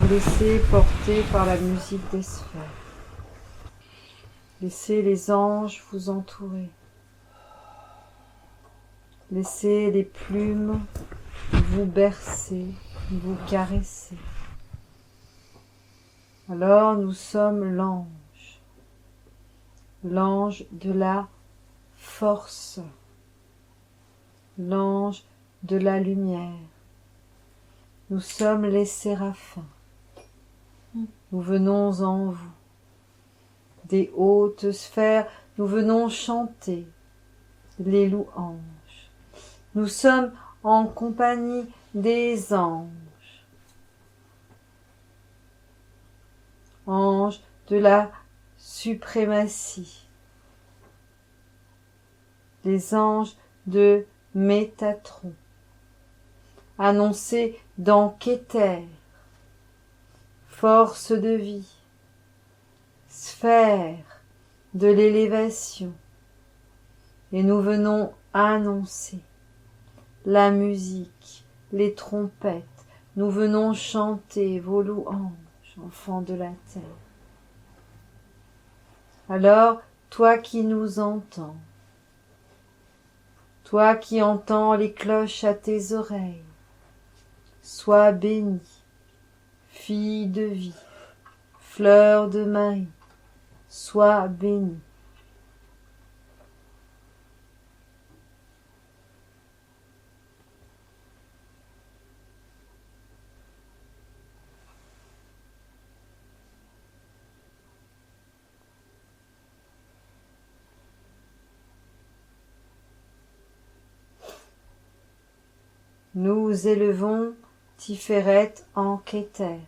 laissez porter par la musique des sphères. Laissez les anges vous entourer. Laissez les plumes vous bercer, vous caresser. Alors nous sommes l'ange, l'ange de la force, l'ange de la lumière. Nous sommes les séraphins. Nous venons en vous. Des hautes sphères, nous venons chanter les louanges. Nous sommes en compagnie des anges. Anges de la suprématie. Les anges de Métatron. Annoncés dans Kéter. Force de vie. Sphère de l'élévation. Et nous venons annoncer la musique, les trompettes. Nous venons chanter vos louanges, enfants de la terre. Alors, toi qui nous entends, toi qui entends les cloches à tes oreilles, sois bénie, fille de vie, fleur de Marie, sois bénie. Nous élevons Tiferet en Kéter.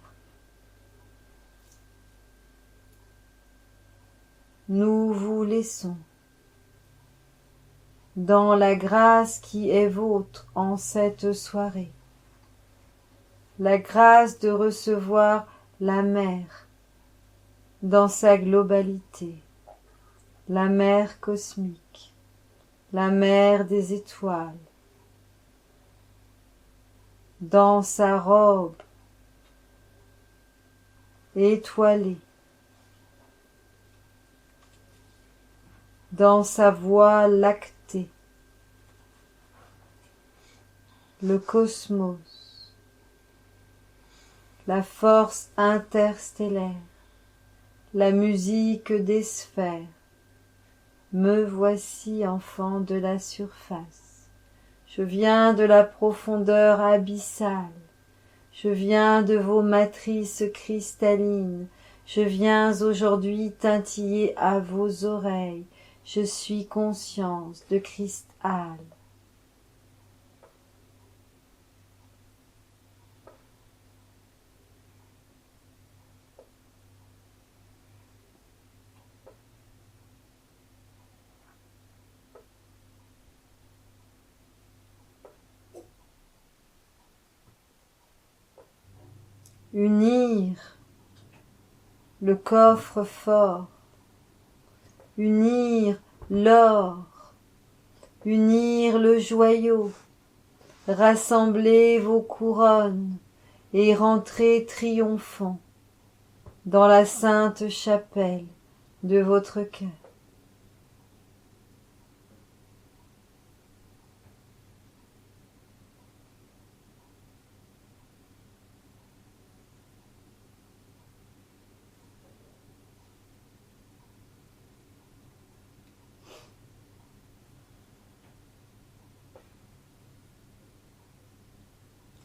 Nous vous laissons dans la grâce qui est vôtre en cette soirée, la grâce de recevoir la mer dans sa globalité, la mer cosmique, la mer des étoiles, dans sa robe étoilée, dans sa voie lactée, le cosmos, la force interstellaire, la musique des sphères. Me voici, enfant de la surface. Je viens de la profondeur abyssale. Je viens de vos matrices cristallines. Je viens aujourd'hui tintiller à vos oreilles. Je suis conscience de cristal. Unir le coffre-fort, unir l'or, unir le joyau, rassembler vos couronnes et rentrer triomphant dans la sainte chapelle de votre cœur.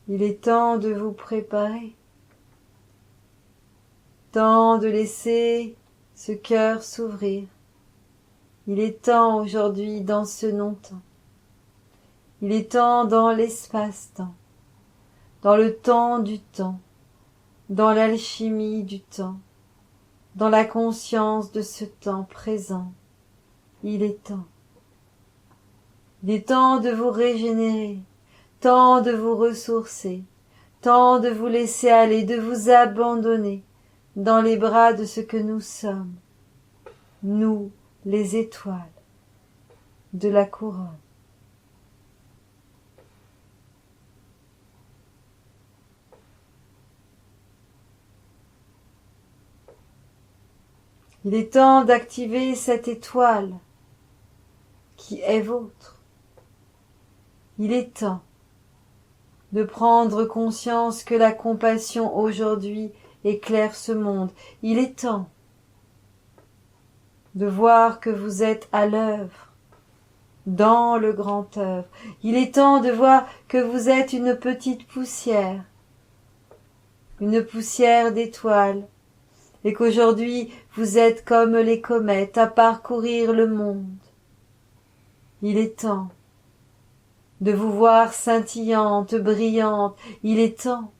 Il est temps de vous préparer, temps de laisser ce cœur s'ouvrir. Il est temps aujourd'hui dans ce non-temps. Il est temps dans l'espace-temps, dans le temps du temps, dans l'alchimie du temps, dans la conscience de ce temps présent. Il est temps. Il est temps de vous régénérer, temps de vous ressourcer, temps de vous laisser aller, de vous abandonner dans les bras de ce que nous sommes, nous, les étoiles de la couronne. Il est temps d'activer cette étoile qui est vôtre. Il est temps de prendre conscience que la compassion aujourd'hui éclaire ce monde. Il est temps de voir que vous êtes à l'œuvre, dans le grand œuvre. Il est temps de voir que vous êtes une petite poussière d'étoiles, et qu'aujourd'hui vous êtes comme les comètes à parcourir le monde. Il est temps de vous voir scintillante, brillante. Il est temps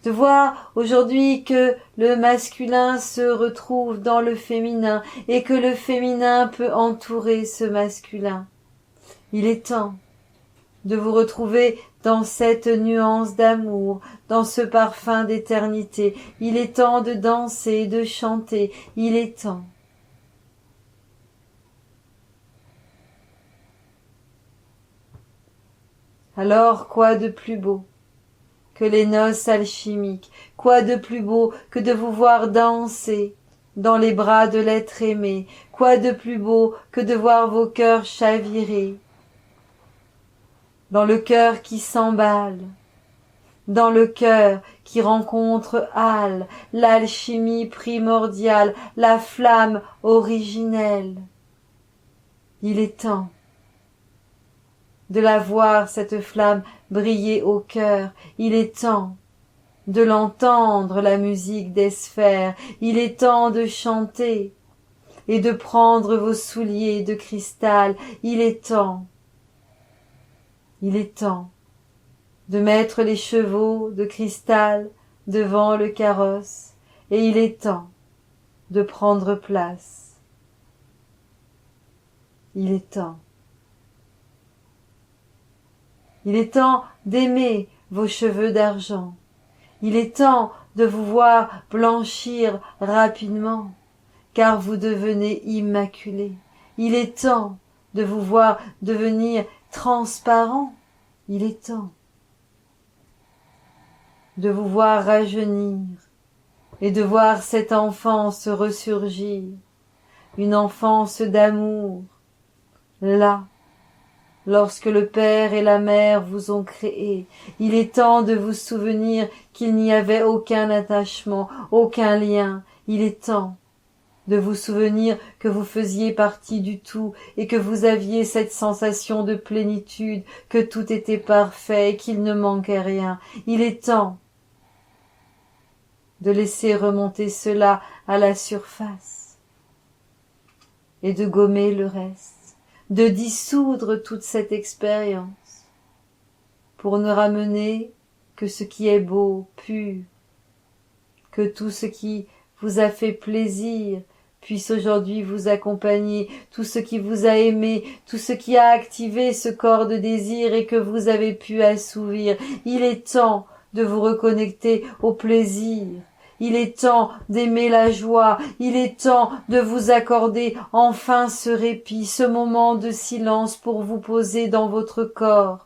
de voir aujourd'hui que le masculin se retrouve dans le féminin et que le féminin peut entourer ce masculin. Il est temps de vous retrouver dans cette nuance d'amour, dans ce parfum d'éternité. Il est temps de danser, de chanter. Il est temps. Alors, quoi de plus beau que les noces alchimiques? Quoi de plus beau que de vous voir danser dans les bras de l'être aimé? Quoi de plus beau que de voir vos cœurs chavirer dans le cœur qui s'emballe, dans le cœur qui rencontre Al, l'alchimie primordiale, la flamme originelle. Il est temps de la voir, cette flamme, briller au cœur. Il est temps de l'entendre, la musique des sphères. Il est temps de chanter et de prendre vos souliers de cristal. Il est temps de mettre les chevaux de cristal devant le carrosse, et il est temps de prendre place. Il est temps. Il est temps d'aimer vos cheveux d'argent. Il est temps de vous voir blanchir rapidement, car vous devenez immaculé. Il est temps de vous voir devenir transparent. Il est temps de vous voir rajeunir et de voir cette enfance ressurgir, une enfance d'amour, là, lorsque le père et la mère vous ont créé. Il est temps de vous souvenir qu'il n'y avait aucun attachement, aucun lien. Il est temps de vous souvenir que vous faisiez partie du tout et que vous aviez cette sensation de plénitude, que tout était parfait et qu'il ne manquait rien. Il est temps de laisser remonter cela à la surface et de gommer le reste, de dissoudre toute cette expérience pour ne ramener que ce qui est beau, pur, que tout ce qui vous a fait plaisir puisse aujourd'hui vous accompagner, tout ce qui vous a aimé, tout ce qui a activé ce corps de désir et que vous avez pu assouvir. Il est temps de vous reconnecter au plaisir. Il est temps d'aimer la joie. Il est temps de vous accorder enfin ce répit, ce moment de silence pour vous poser dans votre corps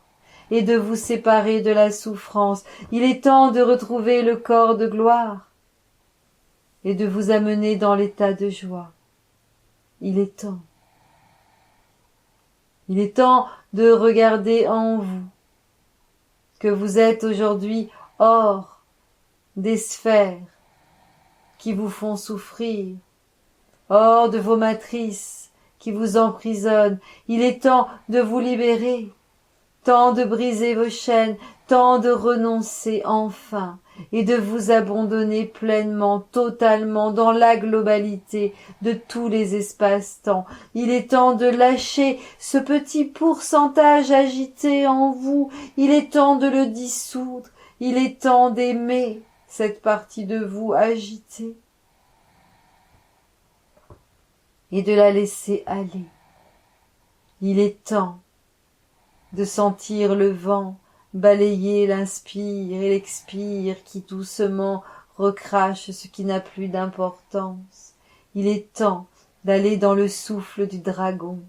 et de vous séparer de la souffrance. Il est temps de retrouver le corps de gloire et de vous amener dans l'état de joie. Il est temps. Il est temps de regarder en vous que vous êtes aujourd'hui hors des sphères qui vous font souffrir, hors de vos matrices qui vous emprisonnent. Il est temps de vous libérer, temps de briser vos chaînes, temps de renoncer enfin et de vous abandonner pleinement, totalement, dans la globalité de tous les espaces-temps. Il est temps de lâcher ce petit pourcentage agité en vous. Il est temps de le dissoudre. Il est temps d'aimer cette partie de vous agitée et de la laisser aller. Il est temps de sentir le vent balayer l'inspire et l'expire qui doucement recrache ce qui n'a plus d'importance. Il est temps d'aller dans le souffle du dragon.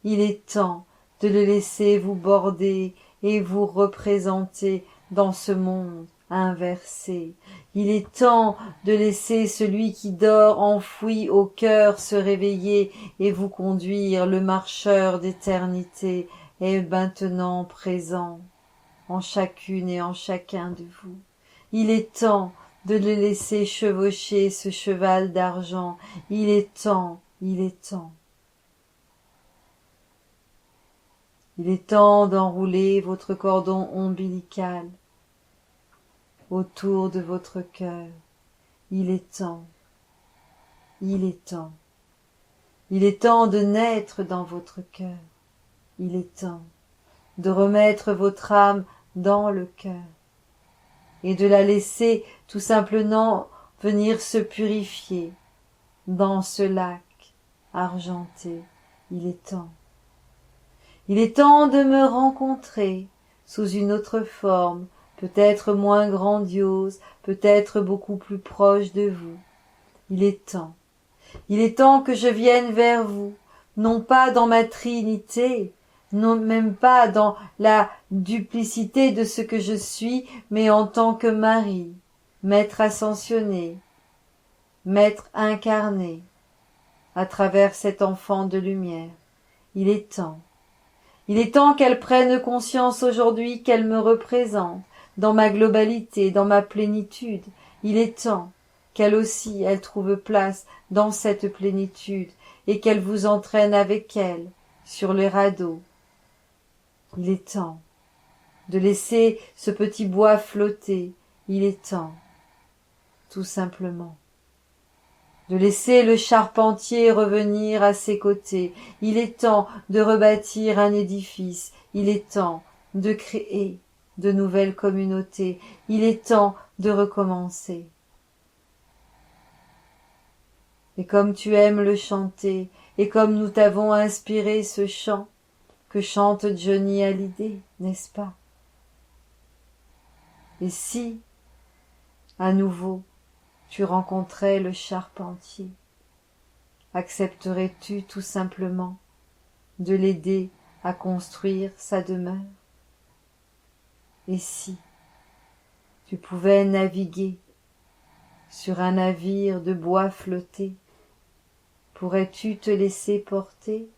Il est temps de le laisser vous border et vous représenter dans ce monde inversé. Il est temps de laisser celui qui dort enfoui au cœur se réveiller et vous conduire. Le marcheur d'éternité est maintenant présent en chacune et en chacun de vous. Il est temps de le laisser chevaucher ce cheval d'argent. Il est temps, il est temps. Il est temps d'enrouler votre cordon ombilical autour de votre cœur. Il est temps, il est temps. Il est temps de naître dans votre cœur. Il est temps de remettre votre âme dans le cœur et de la laisser tout simplement venir se purifier dans ce lac argenté. Il est temps. Il est temps de me rencontrer sous une autre forme, peut-être moins grandiose, peut-être beaucoup plus proche de vous. Il est temps. Il est temps que je vienne vers vous, non pas dans ma trinité, non même pas dans la duplicité de ce que je suis, mais en tant que Marie, Maître ascensionné, Maître incarné, à travers cet enfant de lumière. Il est temps. Il est temps qu'elle prenne conscience aujourd'hui qu'elle me représente, dans ma globalité, dans ma plénitude. Il est temps qu'elle aussi, elle trouve place dans cette plénitude et qu'elle vous entraîne avec elle sur les radeaux. Il est temps de laisser ce petit bois flotter. Il est temps, tout simplement, de laisser le charpentier revenir à ses côtés. Il est temps de rebâtir un édifice. Il est temps de créer de nouvelles communautés. Il est temps de recommencer. Et comme tu aimes le chanter, et comme nous t'avons inspiré ce chant que chante Johnny Hallyday, n'est-ce pas? Et si, à nouveau, tu rencontrais le charpentier, accepterais-tu tout simplement de l'aider à construire sa demeure? Et si tu pouvais naviguer sur un navire de bois flotté, pourrais-tu te laisser porter?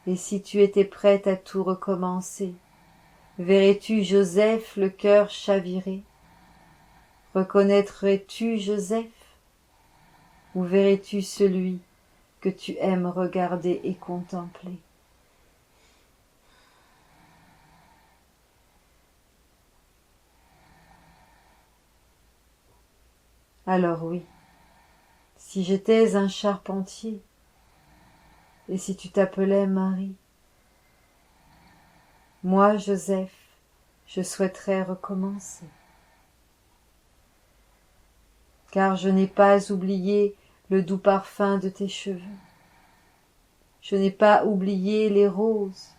Et si tu étais prête à tout recommencer, verrais-tu Joseph le cœur chaviré? Reconnaîtrais-tu Joseph? Ou verrais-tu celui que tu aimes regarder et contempler? Alors oui, si j'étais un charpentier, et si tu t'appelais Marie, moi, Joseph, je souhaiterais recommencer. Car je n'ai pas oublié le doux parfum de tes cheveux. Je n'ai pas oublié les roses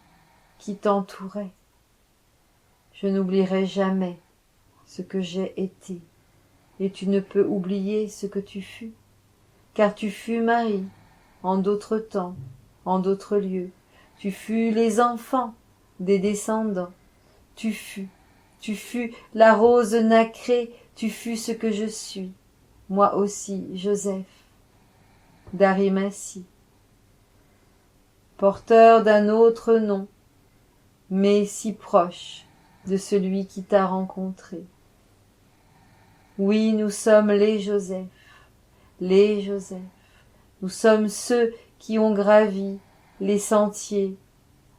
qui t'entouraient. Je n'oublierai jamais ce que j'ai été, et tu ne peux oublier ce que tu fus, car tu fus Marie, en d'autres temps, en d'autres lieux. Tu fus les enfants des descendants. Tu fus la rose nacrée, tu fus ce que je suis. Moi aussi, Joseph, d'Arimathie, porteur d'un autre nom, mais si proche de celui qui t'a rencontré. Oui, nous sommes les Joseph, les Joseph. Nous sommes ceux qui ont gravi les sentiers,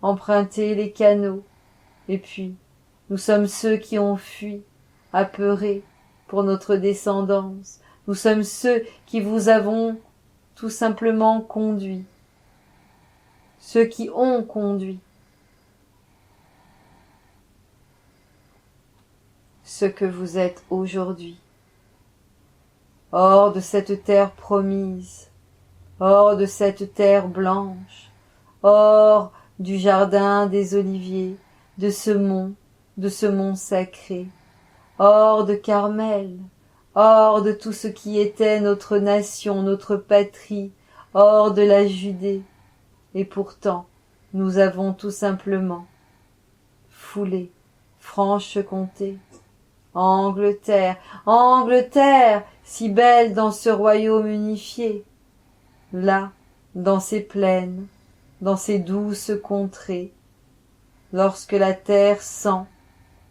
emprunté les canaux, et puis nous sommes ceux qui ont fui, apeurés pour notre descendance. Nous sommes ceux qui vous avons tout simplement conduit, ceux qui ont conduit, ce que vous êtes aujourd'hui, hors de cette terre promise, hors de cette terre blanche, hors du jardin des oliviers, de ce mont sacré, hors de Carmel, hors de tout ce qui était notre nation, notre patrie, hors de la Judée. Et pourtant, nous avons tout simplement foulé Franche-Comté. Angleterre, Angleterre, si belle dans ce royaume unifié, là, dans ces plaines, dans ces douces contrées, lorsque la terre sent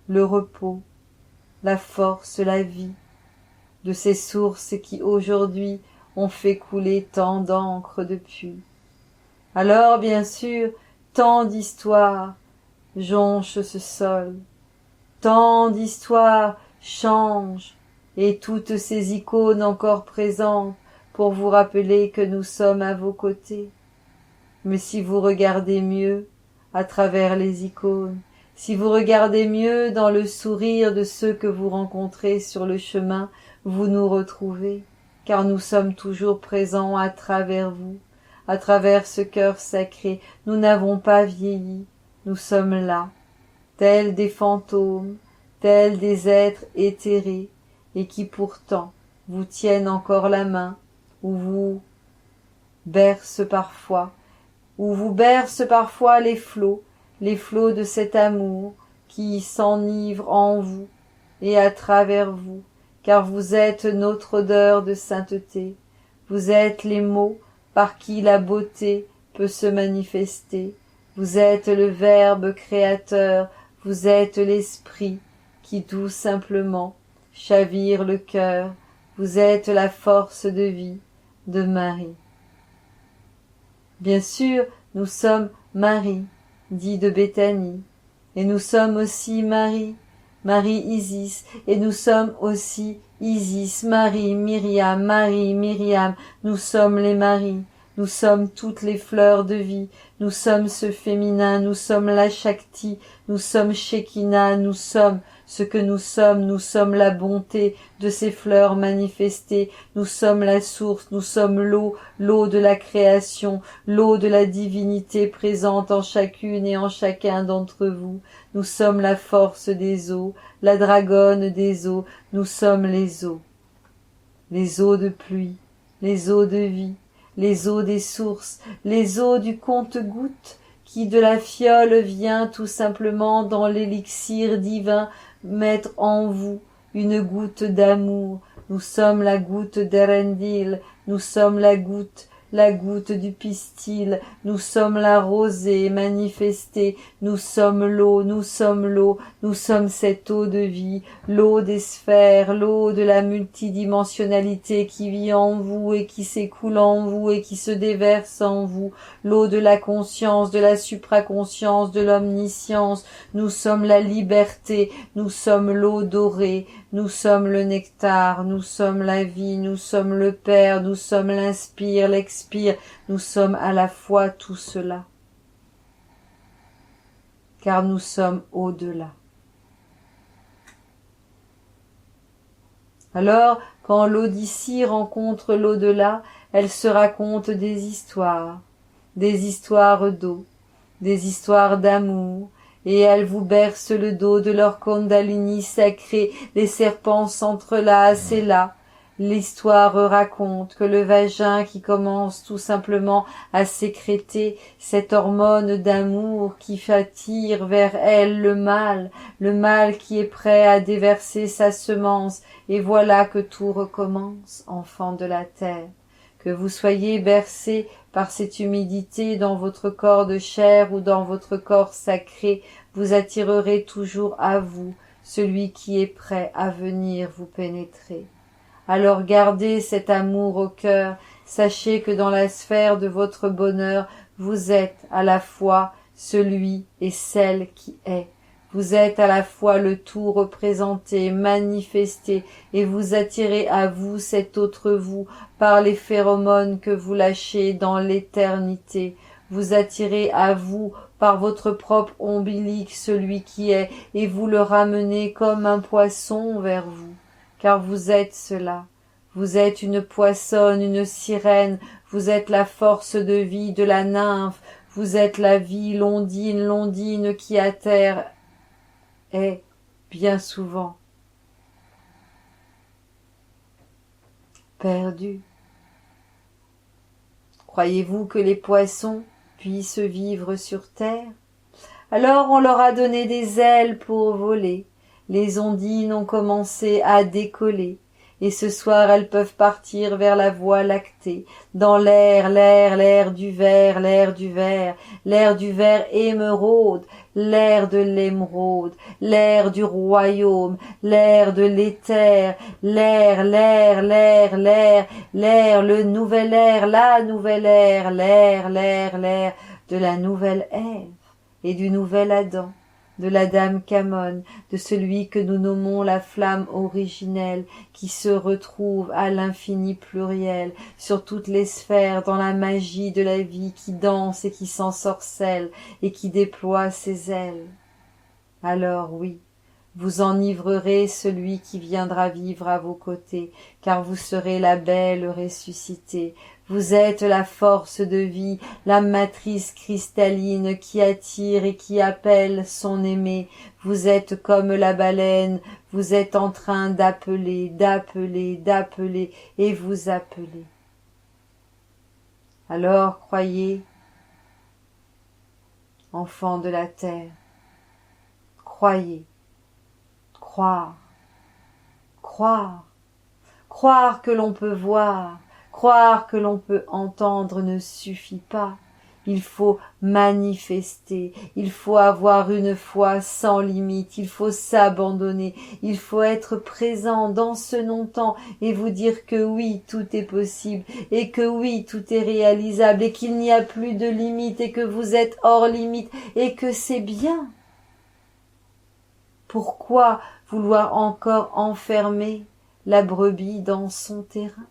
le repos, la force, la vie, de ces sources qui aujourd'hui ont fait couler tant d'encre depuis. Alors, bien sûr, tant d'histoires jonchent ce sol, tant d'histoires changent, et toutes ces icônes encore présentes pour vous rappeler que nous sommes à vos côtés. Mais si vous regardez mieux à travers les icônes, si vous regardez mieux dans le sourire de ceux que vous rencontrez sur le chemin, vous nous retrouvez, car nous sommes toujours présents à travers vous, à travers ce cœur sacré. Nous n'avons pas vieilli, nous sommes là, tels des fantômes, tels des êtres éthérés, et qui pourtant vous tiennent encore la main, ou vous bercent parfois les flots de cet amour qui s'enivre en vous et à travers vous, car vous êtes notre odeur de sainteté, vous êtes les mots par qui la beauté peut se manifester, vous êtes le Verbe créateur, vous êtes l'Esprit qui tout simplement chavire le cœur, vous êtes la force de vie de Marie. Bien sûr, nous sommes Marie, dit de Béthanie, et nous sommes aussi Marie, Marie Isis, et nous sommes aussi Isis, Marie, Myriam, nous sommes les Maries, nous sommes toutes les fleurs de vie, nous sommes ce féminin, nous sommes la Shakti, nous sommes Shekinah, nous sommes ce que nous sommes la bonté de ces fleurs manifestées, nous sommes la source, nous sommes l'eau, l'eau de la création, l'eau de la divinité présente en chacune et en chacun d'entre vous, nous sommes la force des eaux, la dragonne des eaux, nous sommes les eaux de pluie, les eaux de vie, les eaux des sources, les eaux du compte-gouttes, qui de la fiole vient tout simplement dans l'élixir divin mettre en vous une goutte d'amour. Nous sommes la goutte d'Erendil, nous sommes la goutte du pistil, nous sommes la rosée manifestée, nous sommes l'eau, nous sommes cette eau de vie, l'eau des sphères, l'eau de la multidimensionnalité qui vit en vous et qui s'écoule en vous et qui se déverse en vous, l'eau de la conscience, de la supraconscience, de l'omniscience, nous sommes la liberté, nous sommes l'eau dorée, nous sommes le nectar, nous sommes la vie, nous sommes le Père, nous sommes l'inspire, l'expire, nous sommes à la fois tout cela. Car nous sommes au-delà. Alors, quand l'eau d'ici rencontre l'au-delà, elle se raconte des histoires d'eau, des histoires d'amour, et elles vous bercent le dos de leur Kundalini sacré, les serpents s'entrelacent et là, l'histoire raconte que le vagin qui commence tout simplement à sécréter cette hormone d'amour qui attire vers elle le mal qui est prêt à déverser sa semence, et voilà que tout recommence, enfants de la terre. Que vous soyez bercés par cette humidité dans votre corps de chair ou dans votre corps sacré, vous attirerez toujours à vous celui qui est prêt à venir vous pénétrer. Alors gardez cet amour au cœur, sachez que dans la sphère de votre bonheur, vous êtes à la fois celui et celle qui est. Vous êtes à la fois le tout représenté, manifesté, et vous attirez à vous cet autre vous par les phéromones que vous lâchez dans l'éternité. Vous attirez à vous par votre propre ombilique celui qui est, et vous le ramenez comme un poisson vers vous, car vous êtes cela. Vous êtes une poissonne, une sirène, vous êtes la force de vie de la nymphe, vous êtes la vie l'ondine qui à terre est bien souvent perdue. Croyez-vous que les poissons puissent vivre sur terre? Alors on leur a donné des ailes pour voler, les ondines ont commencé à décoller, et ce soir elles peuvent partir vers la voie lactée, dans l'air du vert, l'air du vert, l'air du vert émeraude, l'air de l'émeraude, l'air du royaume, l'air de l'éther, l'air, le nouvel air, la nouvelle air, l'air de la nouvelle Ève et du nouvel Adam, de la dame Camone, de celui que nous nommons la flamme originelle, qui se retrouve à l'infini pluriel, sur toutes les sphères, dans la magie de la vie qui danse et qui s'ensorcelle et qui déploie ses ailes. Alors oui, vous enivrerez celui qui viendra vivre à vos côtés, car vous serez la belle ressuscitée. Vous êtes la force de vie, la matrice cristalline qui attire et qui appelle son aimé. Vous êtes comme la baleine, vous êtes en train d'appeler, et vous appelez. Alors croyez, enfants de la terre, croyez. Croire que l'on peut voir, croire que l'on peut entendre ne suffit pas. Il faut manifester, il faut avoir une foi sans limite, il faut s'abandonner, il faut être présent dans ce non-temps et vous dire que oui, tout est possible et que oui, tout est réalisable et qu'il n'y a plus de limite et que vous êtes hors limite et que c'est bien. Pourquoi vouloir encore enfermer la brebis dans son terrain?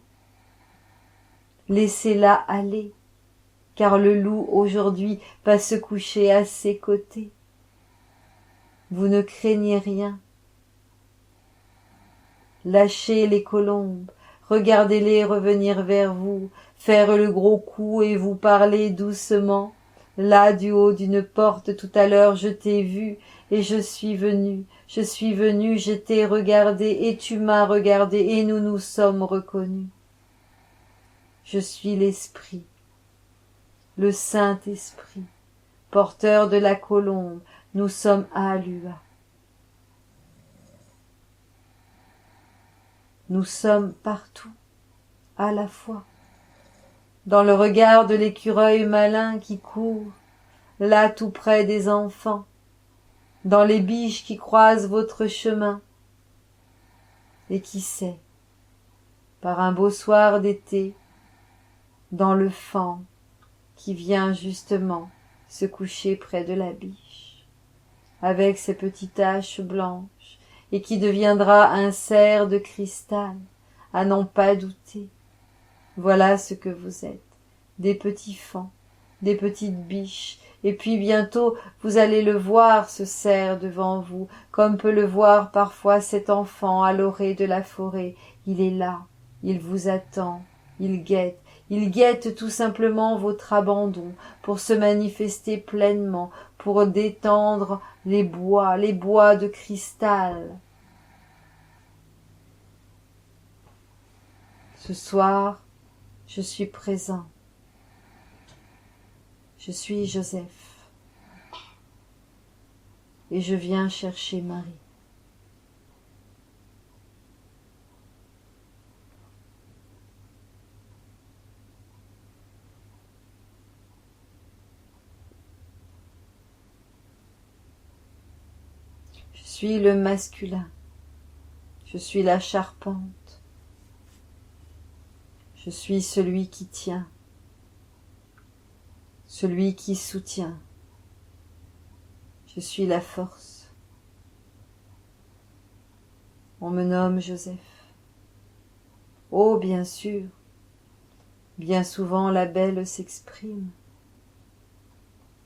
Laissez-la aller, car le loup aujourd'hui va se coucher à ses côtés. Vous ne craignez rien. Lâchez les colombes, regardez-les revenir vers vous, faire le gros coup et vous parler doucement. Là, du haut d'une porte, tout à l'heure, je t'ai vu, et je suis venu, je t'ai regardé, et tu m'as regardé, et nous nous sommes reconnus. Je suis l'Esprit, le Saint-Esprit, porteur de la colombe, nous sommes Alua. Nous sommes partout, à la fois. Dans le regard de l'écureuil malin qui court, là tout près des enfants, dans les biches qui croisent votre chemin, et qui sait, par un beau soir d'été, dans le faon qui vient justement se coucher près de la biche, avec ses petites taches blanches, et qui deviendra un cerf de cristal, à n'en pas douter. Voilà ce que vous êtes, des petits faons, des petites biches, et puis bientôt vous allez le voir, ce cerf devant vous, comme peut le voir parfois cet enfant à l'orée de la forêt. Il est là, il vous attend, il guette tout simplement votre abandon pour se manifester pleinement, pour détendre les bois de cristal. Ce soir, je suis présent. Je suis Joseph. Et je viens chercher Marie. Je suis le masculin. Je suis la charpente. Je suis celui qui tient, celui qui soutient. Je suis la force. On me nomme Joseph. Oh, bien sûr, bien souvent la belle s'exprime,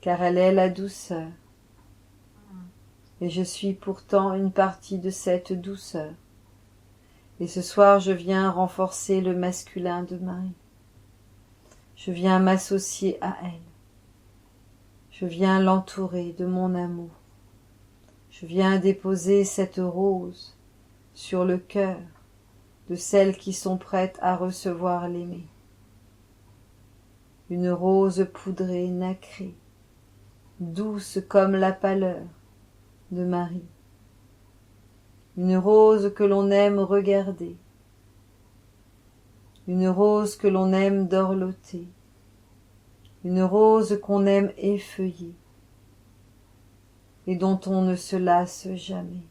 car elle est la douceur. Et je suis pourtant une partie de cette douceur. Et ce soir, je viens renforcer le masculin de Marie. Je viens m'associer à elle. Je viens l'entourer de mon amour. Je viens déposer cette rose sur le cœur de celles qui sont prêtes à recevoir l'aimer. Une rose poudrée, nacrée, douce comme la pâleur de Marie. Une rose que l'on aime regarder, une rose que l'on aime dorloter, une rose qu'on aime effeuiller et dont on ne se lasse jamais.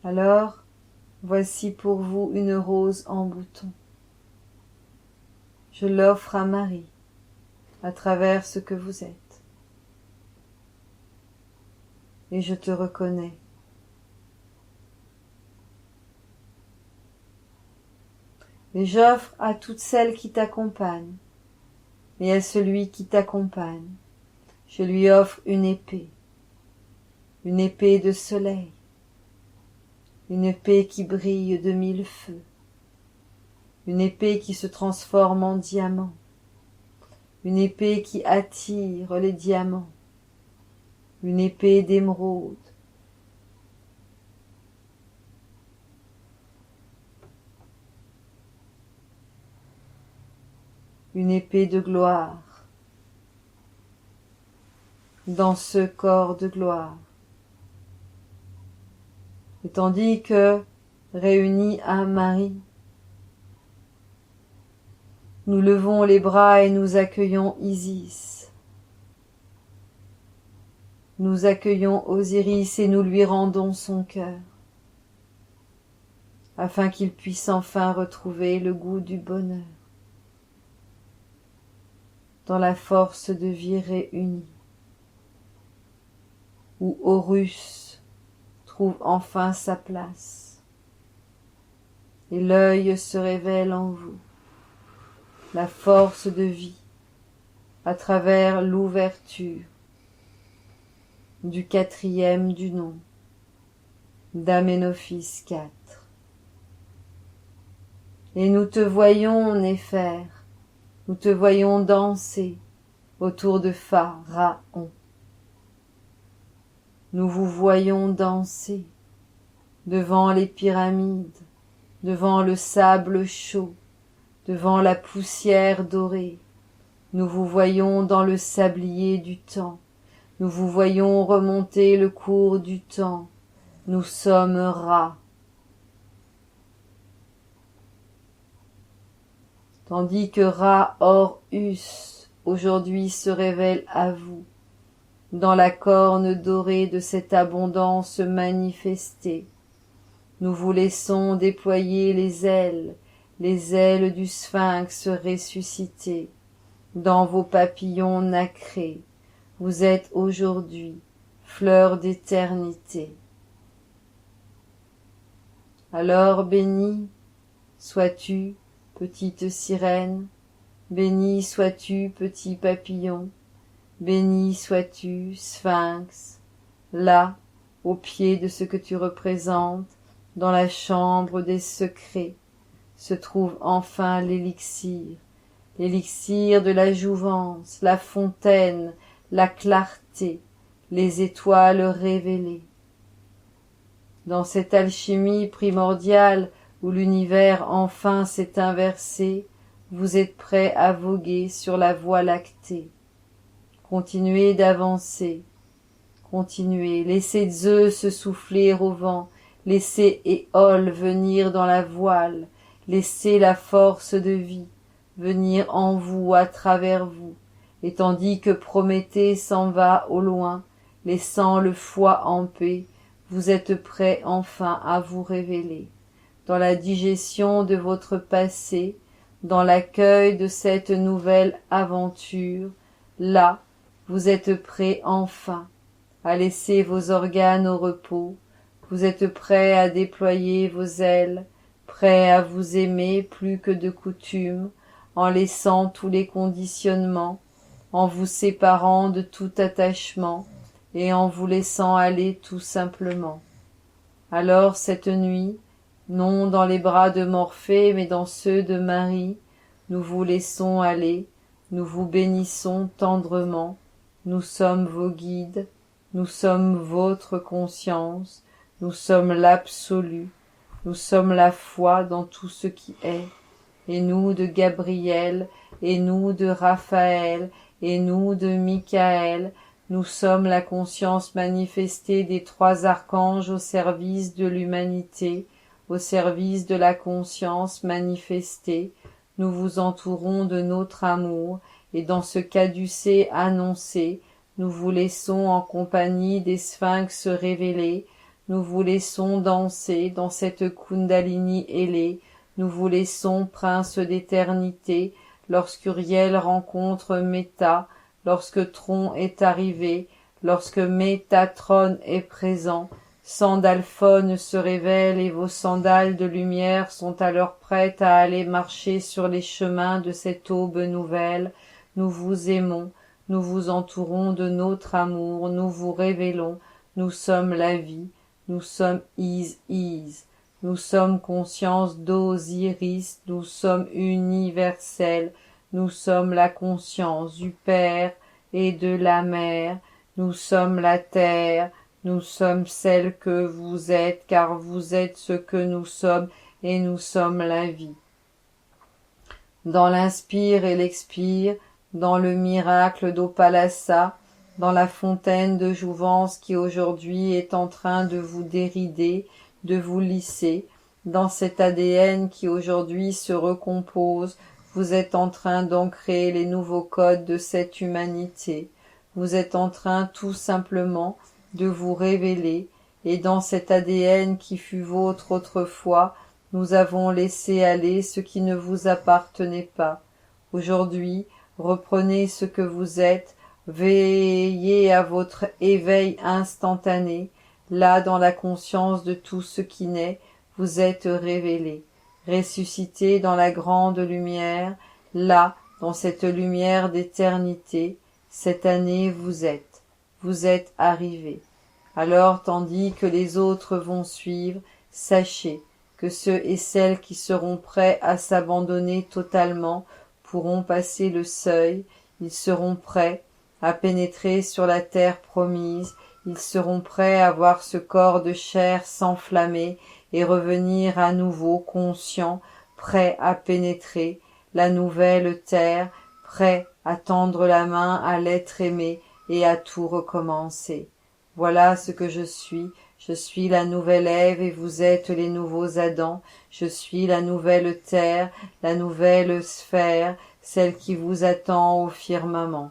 Alors, voici pour vous une rose en bouton. Je l'offre à Marie, à travers ce que vous êtes. Et je te reconnais. Et j'offre à toutes celles qui t'accompagnent, et à celui qui t'accompagne, je lui offre une épée de soleil, une épée qui brille de 1000 feux, une épée qui se transforme en diamant, une épée qui attire les diamants, une épée d'émeraude, une épée de gloire, dans ce corps de gloire. Et tandis que, réunis à Marie, nous levons les bras et nous accueillons Isis. Nous accueillons Osiris et nous lui rendons son cœur, afin qu'il puisse enfin retrouver le goût du bonheur, dans la force de vie réunie, où Horus trouve enfin sa place, et l'œil se révèle en vous, la force de vie, à travers l'ouverture du 4e du nom d'Amenophis IV. Et nous te voyons, Néfer, nous te voyons danser autour de Pharaon. Nous vous voyons danser devant les pyramides, devant le sable chaud, devant la poussière dorée. Nous vous voyons dans le sablier du temps. Nous vous voyons remonter le cours du temps. Nous sommes Ra. Tandis que Ra Horus aujourd'hui se révèle à vous, dans la corne dorée de cette abondance manifestée, nous vous laissons déployer les ailes du sphinx ressuscité, dans vos papillons nacrés. Vous êtes aujourd'hui fleur d'éternité. Alors béni sois-tu, petite sirène, béni sois-tu, petit papillon, béni sois-tu, sphinx, là, au pied de ce que tu représentes, dans la chambre des secrets, se trouve enfin l'élixir de la jouvence, la fontaine, la clarté, les étoiles révélées. Dans cette alchimie primordiale où l'univers enfin s'est inversé, vous êtes prêts à voguer sur la voie lactée. Continuez d'avancer, continuez, laissez Zeus souffler au vent, laissez Éole venir dans la voile, laissez la force de vie venir en vous, à travers vous, et tandis que Prométhée s'en va au loin, laissant le foie en paix, vous êtes prêts enfin à vous révéler. Dans la digestion de votre passé, dans l'accueil de cette nouvelle aventure, là, vous êtes prêts enfin à laisser vos organes au repos, vous êtes prêts à déployer vos ailes, prêts à vous aimer plus que de coutume, en laissant tous les conditionnements, en vous séparant de tout attachement et en vous laissant aller tout simplement. Alors cette nuit, non dans les bras de Morphée mais dans ceux de Marie, nous vous laissons aller, nous vous bénissons tendrement, nous sommes vos guides, nous sommes votre conscience, nous sommes l'absolu, nous sommes la foi dans tout ce qui est. Et nous de Gabriel, et nous de Raphaël, et nous de Michael, nous sommes la conscience manifestée des trois archanges au service de l'humanité, au service de la conscience manifestée. Nous vous entourons de notre amour, et dans ce caducée annoncé, nous vous laissons en compagnie des sphinx révélés, nous vous laissons danser dans cette Kundalini ailée, nous vous laissons prince d'éternité, lorsqu'Uriel rencontre Méta, lorsque Tron est arrivé, lorsque Métatron est présent, Sandalphon se révèle et vos sandales de lumière sont alors prêtes à aller marcher sur les chemins de cette aube nouvelle. Nous vous aimons, nous vous entourons de notre amour, nous vous révélons, nous sommes la vie, nous sommes Is. Nous sommes conscience d'Osiris, nous sommes universels, nous sommes la conscience du Père et de la Mère, nous sommes la terre, nous sommes celle que vous êtes, car vous êtes ce que nous sommes et nous sommes la vie. Dans l'inspire et l'expire, dans le miracle d'Opalassa, dans la fontaine de jouvence qui aujourd'hui est en train de vous dérider, de vous lisser, dans cet ADN qui aujourd'hui se recompose, vous êtes en train d'ancrer les nouveaux codes de cette humanité. Vous êtes en train tout simplement de vous révéler, et dans cet ADN qui fut vôtre autrefois, nous avons laissé aller ce qui ne vous appartenait pas. Aujourd'hui, reprenez ce que vous êtes, veillez à votre éveil instantané, là dans la conscience de tout ce qui naît, vous êtes révélés. Ressuscités dans la grande lumière, là, dans cette lumière d'éternité, cette année vous êtes arrivés. Alors, tandis que les autres vont suivre, sachez que ceux et celles qui seront prêts à s'abandonner totalement pourront passer le seuil, ils seront prêts à pénétrer sur la terre promise, ils seront prêts à voir ce corps de chair s'enflammer et revenir à nouveau conscients, prêts à pénétrer la nouvelle terre, prêts à tendre la main à l'être aimé et à tout recommencer. Voilà ce que je suis la nouvelle Ève et vous êtes les nouveaux Adam, je suis la nouvelle terre, la nouvelle sphère, celle qui vous attend au firmament.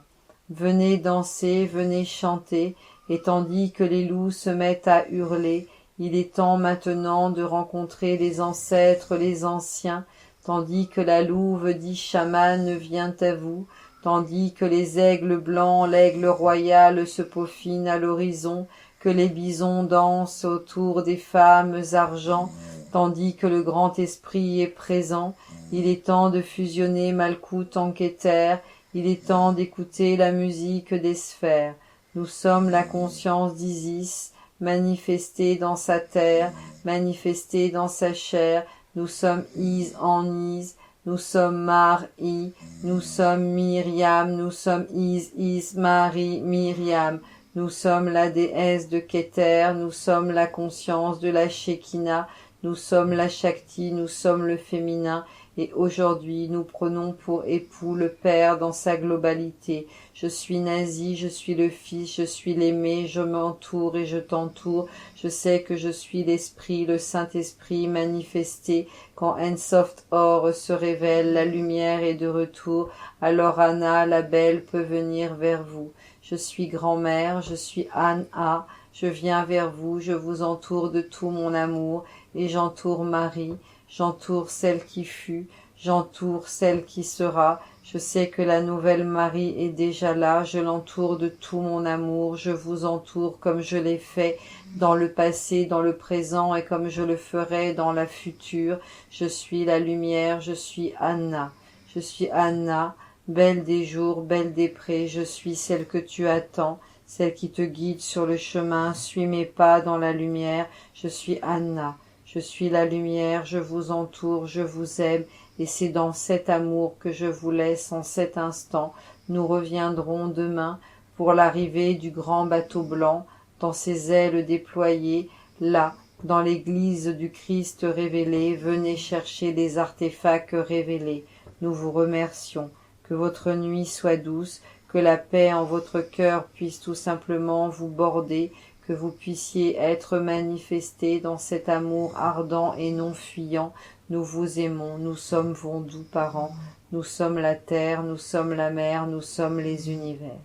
Venez danser, venez chanter, et tandis que les loups se mettent à hurler, il est temps maintenant de rencontrer les ancêtres, les anciens, tandis que la louve dit chamane vient à vous, tandis que les aigles blancs, l'aigle royal se peaufine à l'horizon, que les bisons dansent autour des femmes argent, tandis que le grand esprit est présent, il est temps de fusionner Malkout en Kéter, il est temps d'écouter la musique des sphères. Nous sommes la conscience d'Isis, manifestée dans sa terre, manifestée dans sa chair, nous sommes Is en Is, nous sommes Mar-I, nous sommes Myriam, nous sommes Is, Marie, Myriam, nous sommes la déesse de Kéter, nous sommes la conscience de la Shekinah, nous sommes la Shakti, nous sommes le féminin, et aujourd'hui nous prenons pour époux le Père dans sa globalité. Je suis Nazi, je suis le Fils, je suis l'aimé, je m'entoure et je t'entoure. Je sais que je suis l'Esprit, le Saint-Esprit manifesté. Quand Ensoft Or se révèle, la lumière est de retour. Alors Anna, la belle, peut venir vers vous. Je suis grand-mère, je suis Anna. Je viens vers vous, je vous entoure de tout mon amour, et j'entoure Marie. J'entoure celle qui fut, j'entoure celle qui sera. Je sais que la nouvelle Marie est déjà là, je l'entoure de tout mon amour, je vous entoure comme je l'ai fait dans le passé, dans le présent et comme je le ferai dans la future. Je suis la lumière, je suis Anna. Je suis Anna, belle des jours, belle des prés, je suis celle que tu attends, celle qui te guide sur le chemin, suis mes pas dans la lumière. Je suis Anna. Je suis la lumière, je vous entoure, je vous aime, et c'est dans cet amour que je vous laisse en cet instant. Nous reviendrons demain pour l'arrivée du grand bateau blanc, dans ses ailes déployées, là, Dans l'Église du Christ révélé, venez chercher les artefacts révélés. Nous vous remercions. Que votre nuit soit douce, que la paix en votre cœur puisse tout simplement vous border, que vous puissiez être manifestés dans cet amour ardent et non fuyant. Nous vous aimons, nous sommes vos doux parents, nous sommes la terre, nous sommes la mer, nous sommes les univers.